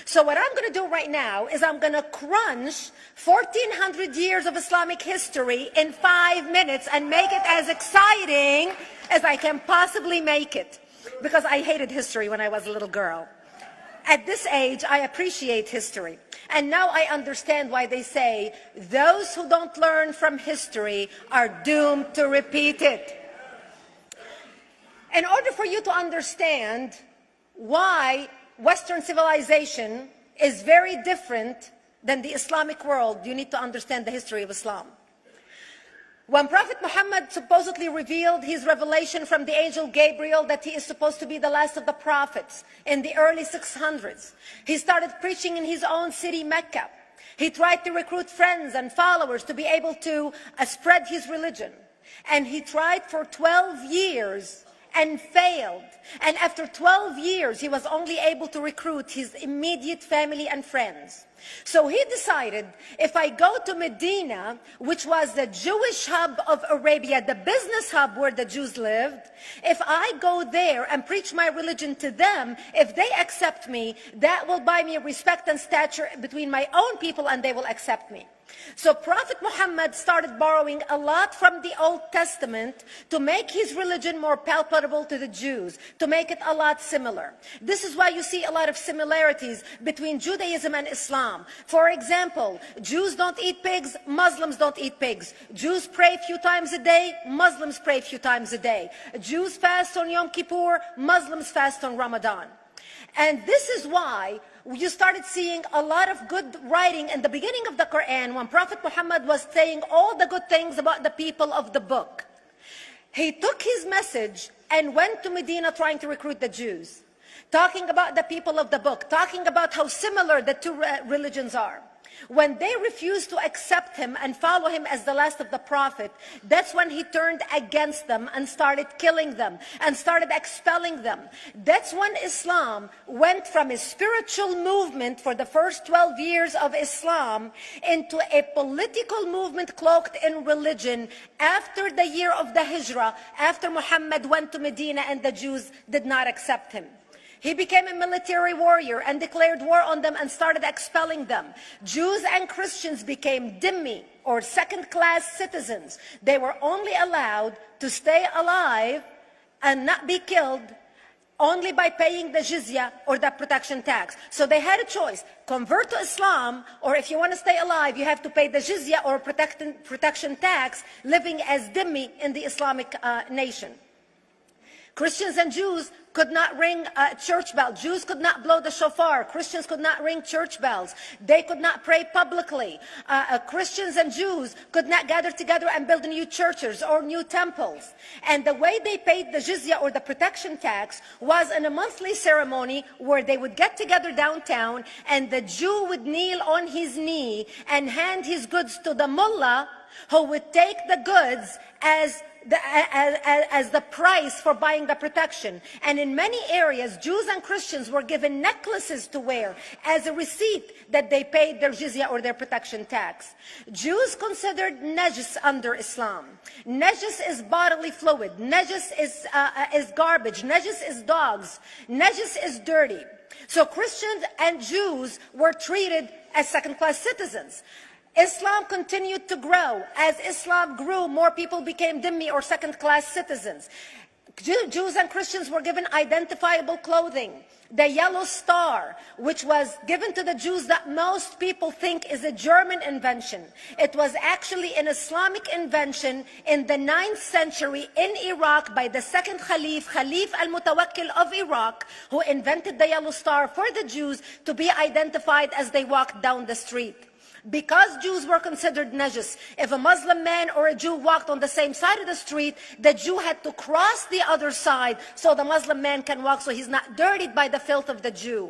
So what I'm going to do right now is I'm going to crunch 1400 years of Islamic history in 5 minutes and make it as exciting as I can possibly make it. Because I hated history when I was a little girl. At this age, I appreciate history. And now I understand why they say those who don't learn from history are doomed to repeat it. In order for you to understand why Western civilization is very different than the Islamic world, you need to understand the history of Islam. When Prophet Muhammad supposedly revealed his revelation from the angel Gabriel that he is supposed to be the last of the prophets in the early 600s, he started preaching in his own city, Mecca. He tried to recruit friends and followers to be able to spread his religion. And he tried for 12 years and failed. And after 12 years, he was only able to recruit his immediate family and friends. So he decided, if I go to Medina, which was the Jewish hub of Arabia, the business hub where the Jews lived, if I go there and preach my religion to them, if they accept me, that will buy me respect and stature between my own people, and they will accept me. So Prophet Muhammad started borrowing a lot from the Old Testament to make his religion more palpable to the Jews, to make it a lot similar. This is why you see a lot of similarities between Judaism and Islam. For example, Jews don't eat pigs, Muslims don't eat pigs. Jews pray a few times a day, Muslims pray a few times a day. Jews fast on Yom Kippur, Muslims fast on Ramadan. And this is why you started seeing a lot of good writing in the beginning of the Quran when Prophet Muhammad was saying all the good things about the people of the book. He took his message and went to Medina trying to recruit the Jews, talking about the people of the book, talking about how similar the two religions are. When they refused to accept him and follow him as the last of the prophet, that's when he turned against them and started killing them and started expelling them. That's when Islam went from a spiritual movement for the first 12 years of Islam into a political movement cloaked in religion after the year of the Hijrah, after Muhammad went to Medina and the Jews did not accept him. He became a military warrior and declared war on them and started expelling them. Jews and Christians became dhimmi, or second-class citizens. They were only allowed to stay alive and not be killed only by paying the jizya or the protection tax. So they had a choice: convert to Islam, or if you want to stay alive, you have to pay the jizya or protection tax, living as dhimmi in the Islamic nation. Christians and Jews could not ring church bells. Jews could not blow the shofar. Christians could not ring church bells. They could not pray publicly. Christians and Jews could not gather together and build new churches or new temples. And the way they paid the jizya or the protection tax was in a monthly ceremony where they would get together downtown and the Jew would kneel on his knee and hand his goods to the mullah, who would take the goods as the price for buying the protection. And in many areas, Jews and Christians were given necklaces to wear as a receipt that they paid their jizya or their protection tax. Jews considered najis under Islam. Najis is bodily fluid. Najis is garbage. Najis is dogs. Najis is dirty. So Christians and Jews were treated as second-class citizens. Islam continued to grow. As Islam grew, more people became dhimmi or second-class citizens. Jews and Christians were given identifiable clothing. The yellow star, which was given to the Jews that most people think is a German invention. It was actually an Islamic invention in the 9th century in Iraq by the second Khalif al-Mutawakkil of Iraq, who invented the yellow star for the Jews to be identified as they walked down the street. Because Jews were considered najis, if a Muslim man or a Jew walked on the same side of the street, the Jew had to cross the other side so the Muslim man can walk, so he's not dirtied by the filth of the Jew.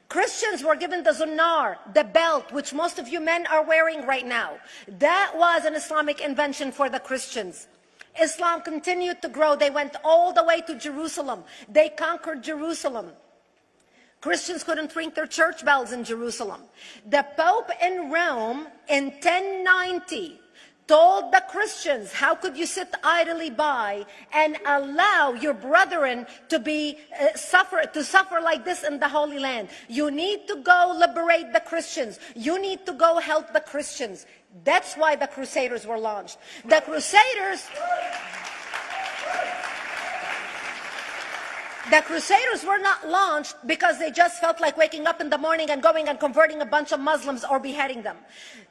Christians were given the zunnar, the belt, which most of you men are wearing right now. That was an Islamic invention for the Christians. Islam continued to grow. They went all the way to Jerusalem. They conquered Jerusalem. Christians couldn't ring their church bells in Jerusalem. The Pope in Rome in 1090 told the Christians, how could you sit idly by and allow your brethren to suffer like this in the Holy Land? You need to go liberate the Christians. You need to go help the Christians. That's why the Crusaders were launched. The Crusaders were not launched because they just felt like waking up in the morning and going and converting a bunch of Muslims or beheading them.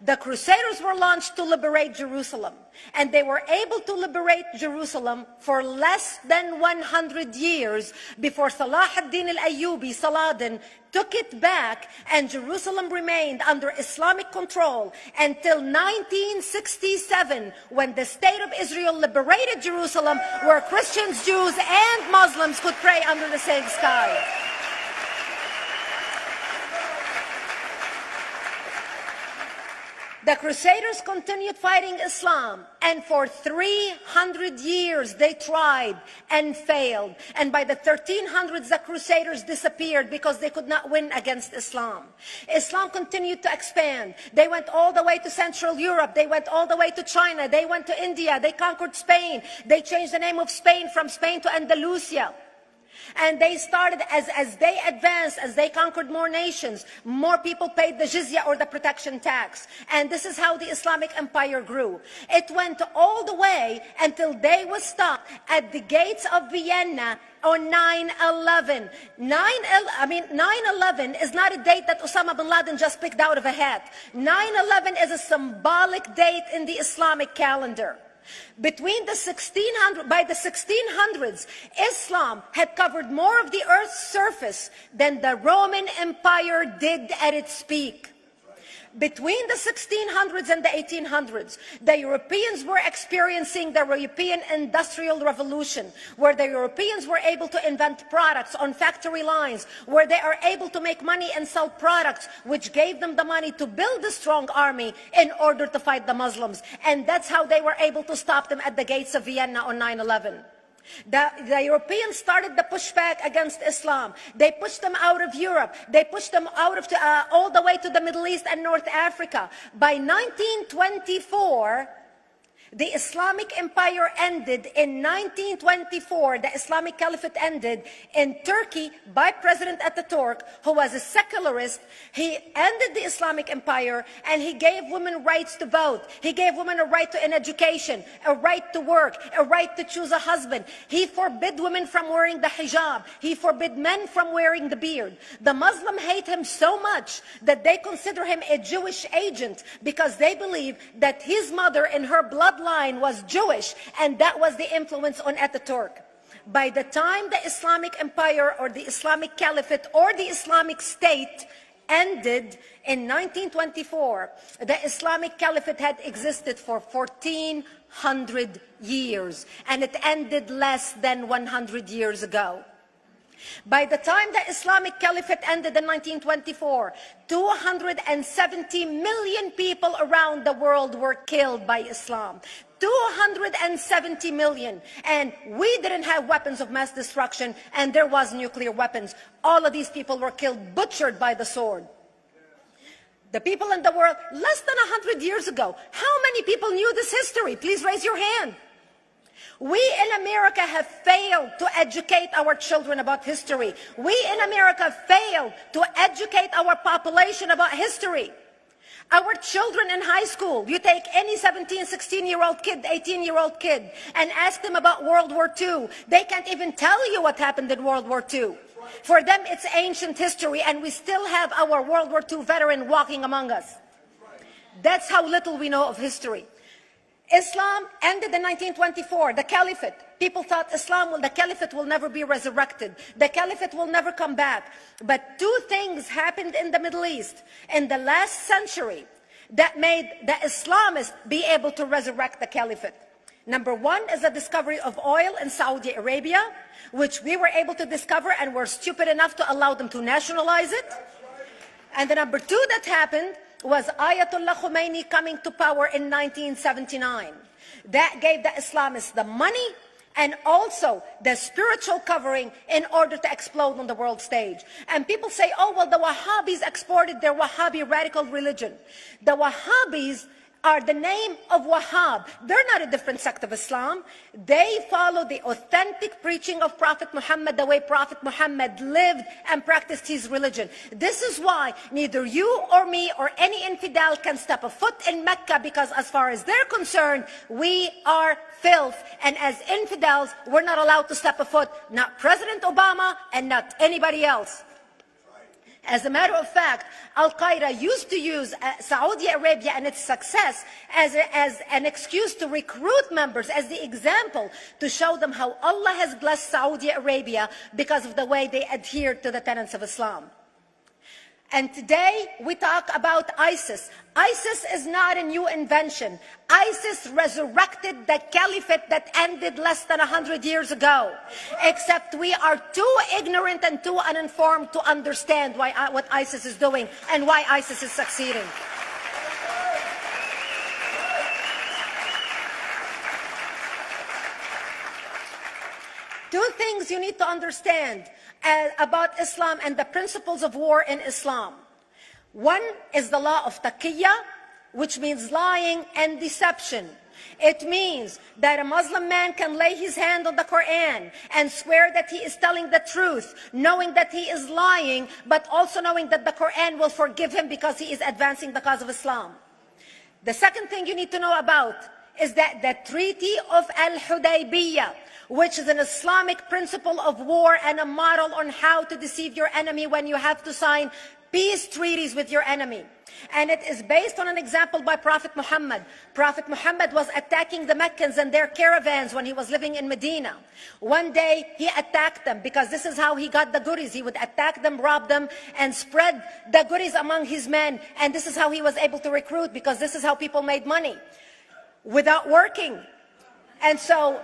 The Crusaders were launched to liberate Jerusalem. And they were able to liberate Jerusalem for less than 100 years before Salah ad-Din al-Ayyubi, Saladin, took it back, and Jerusalem remained under Islamic control until 1967, when the State of Israel liberated Jerusalem, where Christians, Jews, and Muslims could pray under the same sky. The Crusaders continued fighting Islam, and for 300 years they tried and failed. And by the 1300s, the Crusaders disappeared because they could not win against Islam. Islam continued to expand. They went all the way to Central Europe. They went all the way to China. They went to India. They conquered Spain. They changed the name of Spain from Spain to Andalusia. And they started, as they advanced, as they conquered more nations, more people paid the jizya, or the protection tax. And this is how the Islamic Empire grew. It went all the way until they were stopped at the gates of Vienna on 9/11. 9/11 is not a date that Osama bin Laden just picked out of a hat. 9/11 is a symbolic date in the Islamic calendar. By the 1600s, Islam had covered more of the earth's surface than the Roman Empire did at its peak. Between the 1600s and the 1800s, the Europeans were experiencing the European Industrial Revolution, where the Europeans were able to invent products on factory lines, where they are able to make money and sell products, which gave them the money to build a strong army in order to fight the Muslims. And that's how they were able to stop them at the gates of Vienna on 9/11. The Europeans started the pushback against Islam. They pushed them out of Europe. They pushed them out of all the way to the Middle East and North Africa. By 1924, the Islamic Empire ended. In 1924, the Islamic Caliphate ended in Turkey by President Ataturk, who was a secularist. He ended the Islamic Empire, and he gave women rights to vote. He gave women a right to an education, a right to work, a right to choose a husband. He forbid women from wearing the hijab. He forbid men from wearing the beard. The Muslims hate him so much that they consider him a Jewish agent, because they believe that his mother and her bloodline was Jewish, and that was the influence on Ataturk. By the time the Islamic Empire, or the Islamic Caliphate, or the Islamic State ended in 1924, the Islamic Caliphate had existed for 1400 years, and it ended less than 100 years ago. By the time the Islamic Caliphate ended in 1924, 270 million people around the world were killed by Islam. 270 million. And we didn't have weapons of mass destruction, and there was nuclear weapons. All of these people were killed, butchered by the sword. The people in the world, less than 100 years ago, how many people knew this history? Please raise your hand. We in America have failed to educate our children about history. We in America failed to educate our population about history. Our children in high school, you take any 17, 16-year-old kid, 18-year-old kid, and ask them about World War II. They can't even tell you what happened in World War II. For them, it's ancient history, and we still have our World War II veteran walking among us. That's how little we know of history. Islam ended in 1924, the Caliphate. People thought the Caliphate will never be resurrected. The Caliphate will never come back. But two things happened in the Middle East in the last century that made the Islamists be able to resurrect the Caliphate. Number one is the discovery of oil in Saudi Arabia, which we were able to discover and were stupid enough to allow them to nationalize it. And the number two that happened was Ayatollah Khomeini coming to power in 1979. That gave the Islamists the money and also the spiritual covering in order to explode on the world stage. And people say, oh, well, the Wahhabis exported their Wahhabi radical religion. The Wahhabis are the name of Wahhab. They're not a different sect of Islam. They follow the authentic preaching of Prophet Muhammad, the way Prophet Muhammad lived and practiced his religion. This is why neither you or me or any infidel can step a foot in Mecca, because as far as they're concerned, we are filth. And as infidels, we're not allowed to step a foot, not President Obama and not anybody else. As a matter of fact, Al-Qaeda used to use Saudi Arabia and its success as an excuse to recruit members, as the example to show them how Allah has blessed Saudi Arabia because of the way they adhere to the tenets of Islam. And today we talk about ISIS. ISIS is not a new invention. ISIS resurrected the caliphate that ended less than 100 years ago. Except we are too ignorant and too uninformed to understand what ISIS is doing and why ISIS is succeeding. Two things you need to understand about Islam and the principles of war in Islam. One is the law of taqiyya, which means lying and deception. It means that a Muslim man can lay his hand on the Quran and swear that he is telling the truth, knowing that he is lying, but also knowing that the Quran will forgive him because he is advancing the cause of Islam. The second thing you need to know about is that the Treaty of Al-Hudaybiyah, which is an Islamic principle of war and a model on how to deceive your enemy when you have to sign peace treaties with your enemy. And it is based on an example by Prophet Muhammad. Prophet Muhammad was attacking the Meccans and their caravans when he was living in Medina. One day he attacked them because this is how he got the goodies. He would attack them, rob them, and spread the goodies among his men. And this is how he was able to recruit, because this is how people made money without working. And so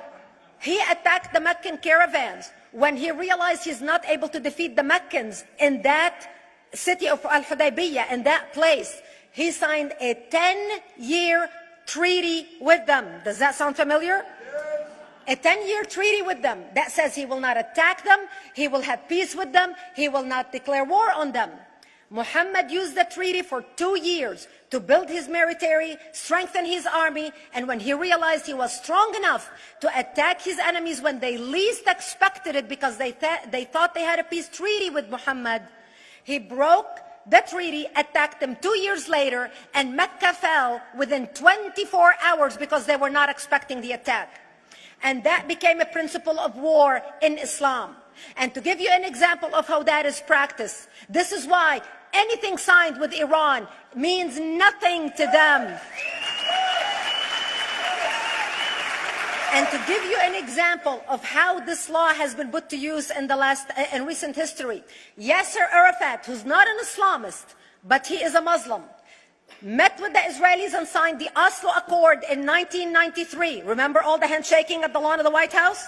he attacked the Meccan caravans. When he realized he's not able to defeat the Meccans in that city of Al-Hudaybiyah, in that place, he signed a 10-year treaty with them. Does that sound familiar? A 10-year treaty with them that says he will not attack them, he will have peace with them, he will not declare war on them. Muhammad used the treaty for 2 years to build his military, strengthen his army, and when he realized he was strong enough to attack his enemies when they least expected it, because they thought they had a peace treaty with Muhammad, he broke the treaty, attacked them 2 years later, and Mecca fell within 24 hours because they were not expecting the attack. And that became a principle of war in Islam. And to give you an example of how that is practiced, this is why anything signed with Iran means nothing to them. And to give you an example of how this law has been put to use in recent history, Yasser Arafat, who's not an Islamist, but he is a Muslim, met with the Israelis and signed the Oslo Accord in 1993. Remember all the handshaking at the lawn of the White House?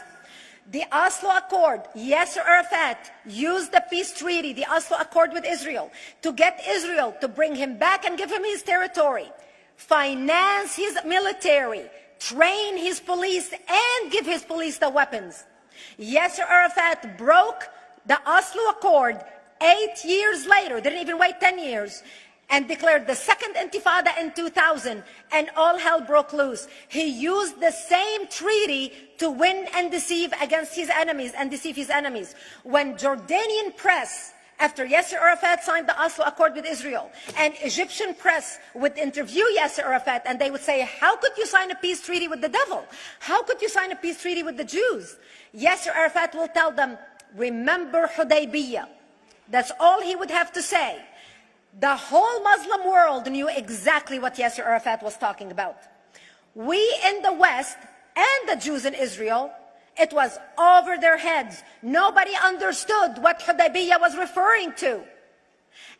The Oslo Accord, Yasser Arafat used the peace treaty, the Oslo Accord with Israel, to get Israel to bring him back and give him his territory, finance his military, train his police, and give his police the weapons. Yasser Arafat broke the Oslo Accord 8 years later, didn't even wait 10 years, and declared the second intifada in 2000, and all hell broke loose. He used the same treaty to win and deceive against his enemies and deceive his enemies. When Jordanian press, after Yasser Arafat signed the Oslo Accord with Israel, and Egyptian press would interview Yasser Arafat, and they would say, how could you sign a peace treaty with the devil? How could you sign a peace treaty with the Jews? Yasser Arafat will tell them, remember Hudaybiyah. That's all he would have to say. The whole Muslim world knew exactly what Yasser Arafat was talking about. We in the West and the Jews in Israel, it was over their heads. Nobody understood what Hudaybiyah was referring to.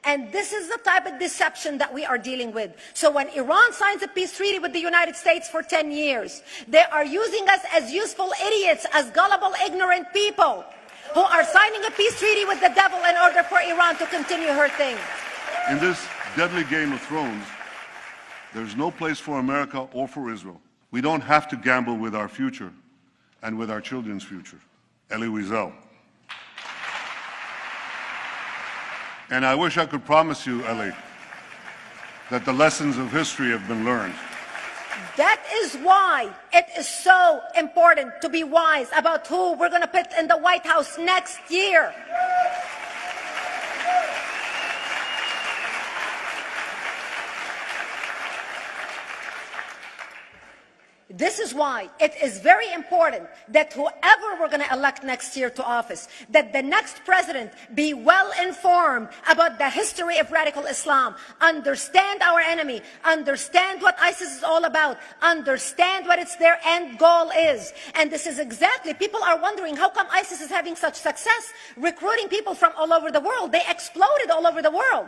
And this is the type of deception that we are dealing with. So when Iran signs a peace treaty with the United States for 10 years, they are using us as useful idiots, as gullible, ignorant people who are signing a peace treaty with the devil in order for Iran to continue her thing. In this deadly game of thrones, there's no place for America or for Israel. We don't have to gamble with our future and with our children's future. Elie Wiesel. And I wish I could promise you, Elie, that the lessons of history have been learned. That is why it is so important to be wise about who we're going to put in the White House next year. This is why it is very important that whoever we're going to elect next year to office, that the next president be well informed about the history of radical Islam, understand our enemy, understand what ISIS is all about, understand what their end goal is. And this is exactly, people are wondering how come ISIS is having such success recruiting people from all over the world. They exploded all over the world.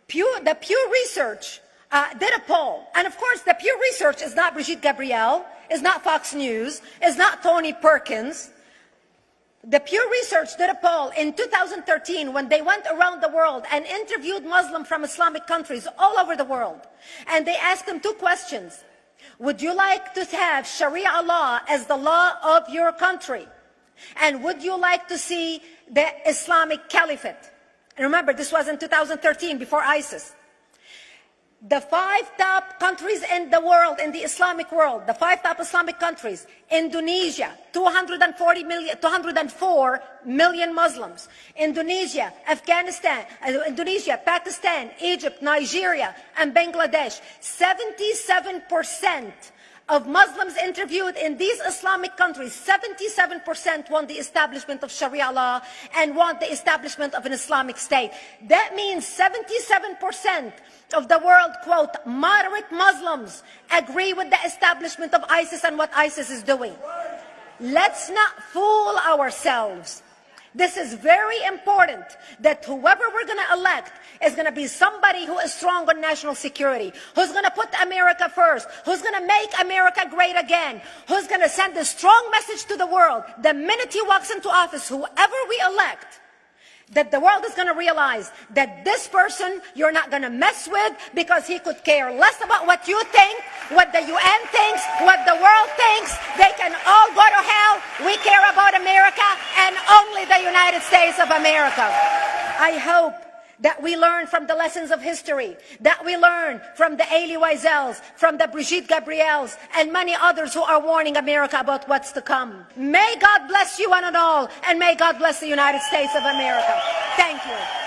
The Pew Research did a poll, and of course the Pew Research is not Bריג'יט Gavriel, is not Fox News, is not Tony Perkins. The Pew Research did a poll in 2013 when they went around the world and interviewed Muslims from Islamic countries all over the world. And they asked them two questions. Would you like to have Sharia law as the law of your country? And would you like to see the Islamic Caliphate? And remember, this was in 2013, before ISIS. The 5 top countries in the world, in the Islamic world, the 5 top Islamic countries: Indonesia, 204 million Muslims. Indonesia, Pakistan, Egypt, Nigeria, and Bangladesh. 77% of Muslims interviewed in these Islamic countries, 77% want the establishment of Sharia law and want the establishment of an Islamic state. That means 77% of the world, quote, moderate Muslims agree with the establishment of ISIS and what ISIS is doing. Let's not fool ourselves. This is very important, that whoever we're going to elect is going to be somebody who is strong on national security, who's going to put America first, who's going to make America great again, who's going to send a strong message to the world. The minute he walks into office, whoever we elect, that the world is going to realize that this person you're not going to mess with, because he could care less about what you think, what the UN thinks, what the world thinks. They can all go to hell. We care about America and only the United States of America. I hope that we learn from the lessons of history, that we learn from the Elie Wiesels, from the Brigitte Gabriels, and many others who are warning America about what's to come. May God bless you one and all, and may God bless the United States of America. Thank you.